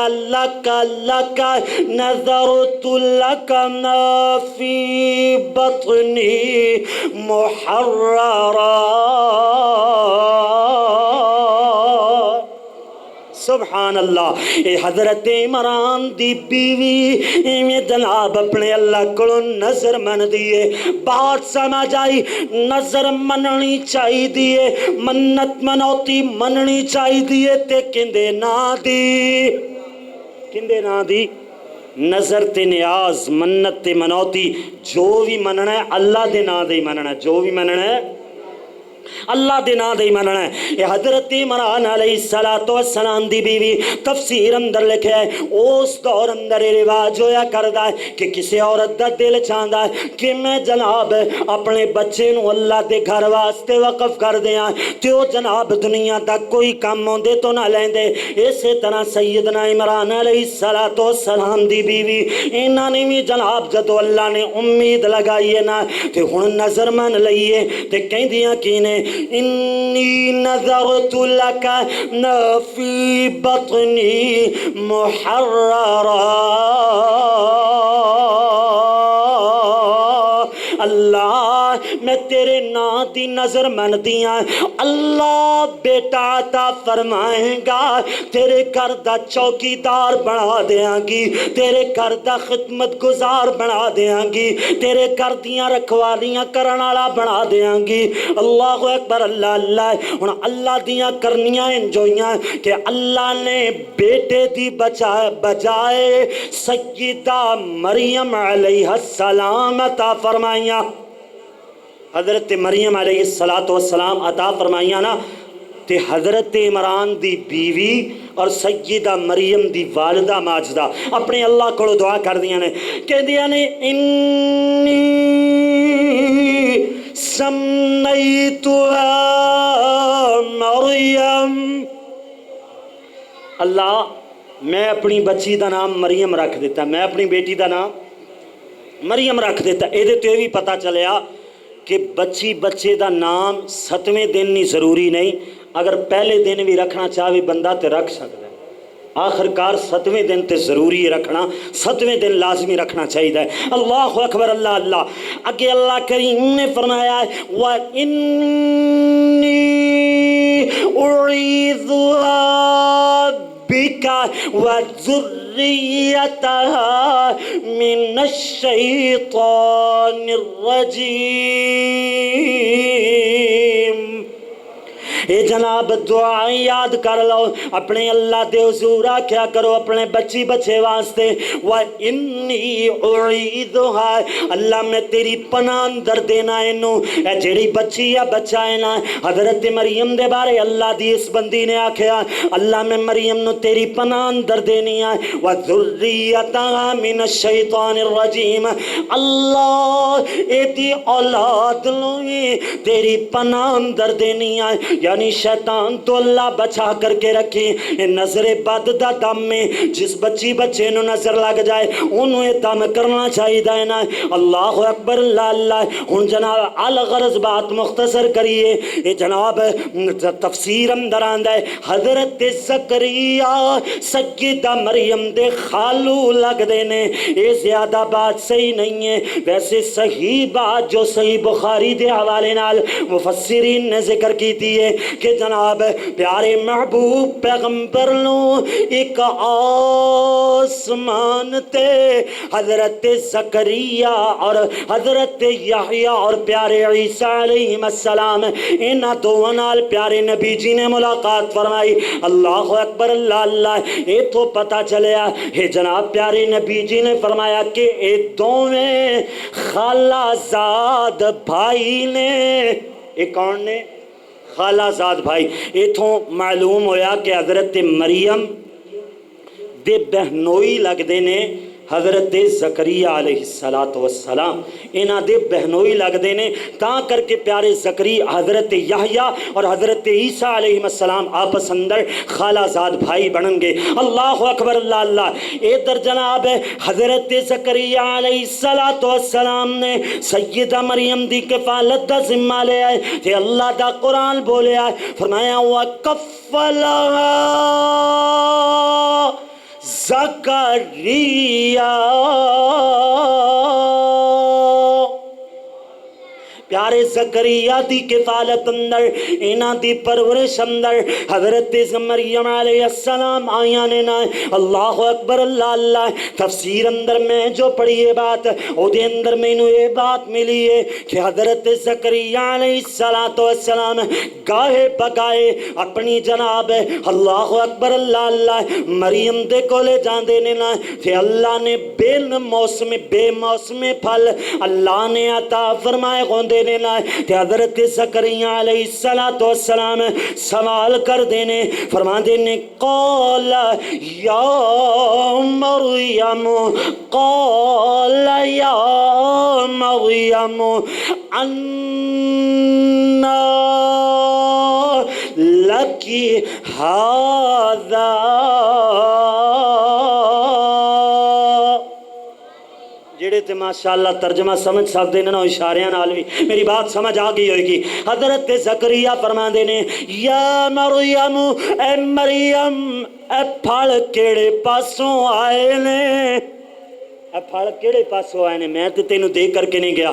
نذرت لك ما في بطني محررا. سبحان اللہ. اے حضرت عمران دی بیوی ایویں جناب اپنے اللہ کو نظر من دیے, بات سمجھ آئی, نظر مننی چاہیے, منت منوتی مننی چاہیے تے کندے نا دی, کندے نا دی. نظر تے نیاز منت تے منوتی جو بھی مننا ہے اللہ دے نا دے مننا ہے, جو بھی مننا ہے اللہ دے نا دے مننا ہے. یہ حضرت عمران علیہ السلام دی بیوی تفسیر اندر لکھے ہے, اس دور اندر رواج ہویا کردا ہے کہ کسی عورت دا دل چاہندا ہے کہ میں جناب اپنے بچے نو اللہ دے گھر واسطے وقف کر دیاں تے او جناب دنیا دا کوئی کام ہوندے تو نہ لیندے. اسی طرح سیدنا عمران علیہ السلام دی بیوی انہاں نے بھی جناب جدو اللہ نے امید لگائی ہے نا تے ہن نظر من لئیے تے کہندیاں کی نے انی نذرت لک ما فی بطنی محررا. اللہ میں تیرے نا دی نظر من دیاں اللہ بیٹا عطا فرمائیں گا تیرے گھر دا چوکیدار بنا دیاں گی تیرے گھر دا خدمت گزار بنا دیاں گی تیرے گھر دیاں رکھوالیاں کرن والا بنا دیاں گی اللہ اکبر اللہ اللہ ہن اللہ دیاں کرنیاں انجویاں کہ اللہ نے بیٹے دی بجائے سیدہ مریم علیہ السلام عطا فرمائیاں حضرت مریم علیہ السلام عطا فرمائیاں نا تے حضرت عمران دی بیوی اور سیدہ مریم دی والدہ ماجدہ اپنے اللہ کو دعا کر دیا نے کہہ دیا نے انی سمیتها مریم اللہ میں اپنی بچی دا نام مریم رکھ دیتا میں اپنی بیٹی دا نام مریم رکھ دیتا یہ تو بھی پتہ چلیا کہ بچے دا نام 7ویں دن نہیں ضروری نہیں اگر پہلے دن بھی رکھنا چاہے بندہ تے رکھ سکتا ہے آخرکار 7ویں دن تے ضروری رکھنا 7ویں دن لازمی رکھنا چاہیے اللہ اکبر اللہ اللہ اگے اللہ کریم نے فرمایا ہے وَإِنِّي أُعِيذُهَا بِكَ وَذُرِّيَّتَهَا مِنَ الشَّيْطَانِ الرَّجِيمِ اے جناب دعا یاد کر لو اپنے اللہ دے حضور کیا کرو اپنے بچی بچے واسطے وَإِنِّي أُعِيذُهَا اللہ میں تیری پناہ اندر دینا انہوں اے جیڑی بچی یا بچہ ہے نا حضرت مریم دے بارے اللہ دی اس بندی نے آکھیا اللہ میں مریم نو تیری پناہ اندر دینی ہے وَذُرِّيَّتَهَا مِنَ الشَّيْطَانِ الرَّجِيمِ اللہ اے دی اولاد لوئی تیری پناہ اندر دینی ہے یعنی شیطان تو اللہ بچا کر کے رکھی نظر بد دا دم میں جس بچے نو نظر لگ جائے انہوں یہ دم کرنا چاہیے دینا اللہ اکبر اللہ اللہ ہن جناب الغرض بات مختصر کریے یہ جناب تفسیر اندر آندہ ہے حضرت زکریا سیدہ مریم دے خالو لگ دینے یہ زیادہ بات صحیح نہیں ہے ویسے صحیح بات جو صحیح بخاری دے حوالے نال مفسرین نے ذکر کی تھی ہے کہ جناب پیارے محبوب پیغمبر نو ایک آسمان تے حضرت زکریا اور حضرت یحییٰ اور پیارے عیسیٰ علیہ السلام انہاں دونوں نال پیارے نبی جی نے ملاقات فرمائی اللہ اکبر اللہ اللہ یہ تو پتہ چلیا ہے جناب پیارے نبی جی نے فرمایا کہ یہ دونوں خالہ زاد بھائی نے یہ کون نے خالہ زاد بھائی ایتھوں معلوم ہویا کہ حضرت مریم دے بہنوئی لگ دینے حضرت زکریا علیہ السلام انہاں دے بہنوئی لگ دینے تاں کر کے پیارے زکریا حضرت یحییٰ اور حضرت عیسیٰ علیہ السلام آپس اندر خالہ زاد بھائی بنن گے اللہ اکبر اللہ اللہ ادھر جناب حضرت زکریا علیہ السلام نے سیدہ مریم دی کفالت دا ذمہ لے آئے کہ اللہ دا قرآن بولے آئے فرمایا وَكَفَّلَهَا زکریا پیارے زکریا دی کفالت اندر اینا دی پرورش اندر حضرت مریم علیہ السلام آیاں نے نا اللہ اکبر اللہ اللہ تفسیر اندر میں جو پڑھی یہ بات او دے اندر میں انہوں یہ بات ملی ہے کہ حضرت زکریا علیہ السلام گاہے بگائے اپنی جناب اللہ اکبر اللہ اللہ مریم دے کو لے جان دینے نا کہ اللہ نے بے موسم پھل اللہ نے عطا فرمائے گوندے دینا کہ حضرت زکریا علیہ السلام سوال کر دینے فرما دینے قال یا مریم انا لکی هذا جڑے تے ماشاءاللہ ترجمہ سمجھ سکتے ہیں نا اشاریاں نال بھی میری بات سمجھ آ گئی ہوئے گی حضرت زکریا فرما دینے یا مریم اے مریم اے پھل کیڑے پاسوں آئے نے اے پھل کیڑے پاسوں آئے نے میں تے تینوں دیکھ کر کے نہیں گیا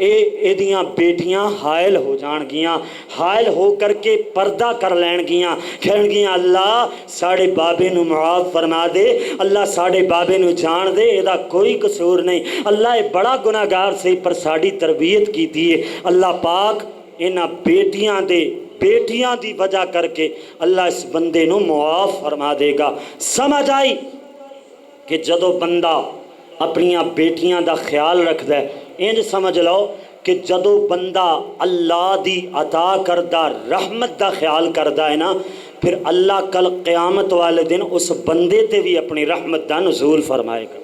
ਇਹਦੀਆਂ ਬੇਟੀਆਂ ਹਾਇਲ ਹੋ ਜਾਣਗੀਆਂ, ਹਾਇਲ ਹੋ ਕਰਕੇ ਪਰਦਾ ਕਰ ਲੈਣਗੀਆਂ, ਕਹਿਣਗੀਆਂ ਅੱਲਾ ਸਾਡੇ ਬਾਬੇ ਨੂੰ ਮੁਆਫ ਫਰਮਾ ਦੇ, ਅੱਲਾ ਸਾਡੇ ਬਾਬੇ ਨੂੰ ਜਾਣ ਦੇ, ਇਹਦਾ ਕੋਈ ਕਸੂਰ ਨਹੀਂ, ਅੱਲਾ ਇਹ ਬੜਾ ਗੁਨਾਹਗਾਰ ਸੀ ਪਰ ਸਾਡੀ ਤਰਬੀਅਤ ਕੀਤੀ ਹੈ। ਅੱਲਾ ਪਾਕ ਇਹਨਾਂ ਬੇਟੀਆਂ ਦੀ ਵਜ੍ਹਾ ਕਰਕੇ ਅੱਲਾ ਇਸ ਬੰਦੇ ਨੂੰ ਮੁਆਫ ਫਰਮਾ ਦੇਗਾ۔ ਸਮਝ ਆਈ کہ جدو بندہ اپنیاں بیٹیاں دا خیال رکھدا ہے، انج سمجھ لو کہ جدو بندہ اللہ دی عطا کردہ رحمت دا خیال کردا ہے نا، پھر اللہ کل قیامت والے دن اس بندے تے بھی اپنی رحمت دا نزول فرمائے گا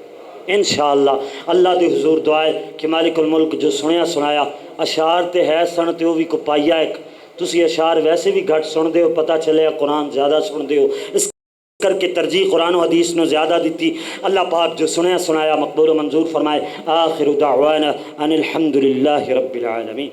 انشاءاللہ۔ اللہ دی حضور دعائے کہ مالک الملک جو سنایا اشعار تے ہے سن تے وہ بھی کو پائیا ایک، تسی اشعار ویسے بھی گھٹ سن دے ہو، پتہ چلے قرآن زیادہ سن دے ہو، اس کر کے ترجیح قرآن و حدیث نے زیادہ دیتی۔ اللہ پاک جو سنایا مقبول و منظور فرمائے۔ آخر دعوانا ان الحمدللہ رب العالمین۔